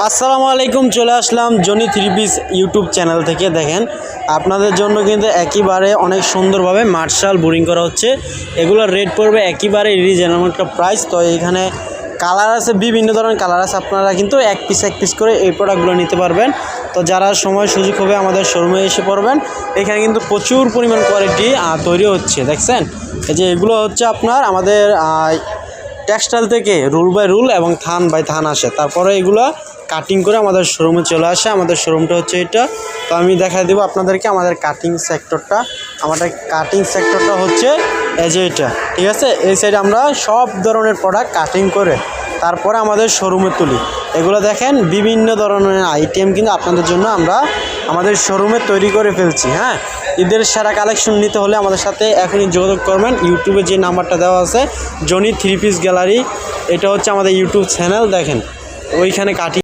আসসালামু আলাইকুম, চলে আসলাম Jony three piece YouTube channel থেকে। দেখেন আপনাদের জন্য কিন্তু একেবারে অনেক সুন্দরভাবে মার্শাল বোরিং করা হচ্ছে। এগুলোর রেট পড়বে একেবারে রিজনেবল একটা প্রাইস। তো এখানে কালার আছে, বিভিন্ন ধরনের কালার আছে। আপনারা কিন্তু এক পিস করে এই প্রোডাক্টগুলো নিতে পারবেন। তো যারা সময় সুযোগ হবে আমাদের শোরুমে এসে পড়বেন। এখানে কিন্তু প্রচুর পরিমাণ কোয়ালিটি তৈরি হচ্ছে। দেখছেন এই যে এগুলো হচ্ছে আপনার আমাদের টেক্সটাইল থেকে রুল বাই রুল এবং থান বাই থান আসে, তারপরে এগুলো কাটিং করে আমাদের শোরুমে চলে আসে। আমাদের শোরুমটা হচ্ছে এটা। তো আমি দেখাই দেবো আপনাদেরকে আমাদের কাটিং সেক্টরটা। আমাদের কাটিং সেক্টরটা হচ্ছে এই যে এটা, ঠিক আছে। এই সাইডে আমরা সব ধরনের প্রোডাক্ট কাটিং করে তারপরে আমাদের শোরুমে তুলি। এগুলো দেখেন বিভিন্ন ধরনের আইটেম কিন্তু আপনাদের জন্য আমরা আমাদের শোরুমে তৈরি করে ফেলছি। হ্যাঁ, ঈদের সেরা কালেকশন নিতে হলে আমাদের সাথে এখনই যোগাযোগ করবেন। ইউটিউবে যে নাম্বারটা দেওয়া আছে জনি থ্রি পিস গ্যালারি, এটা হচ্ছে আমাদের ইউটিউব চ্যানেল। দেখেন ওইখানে কাটিং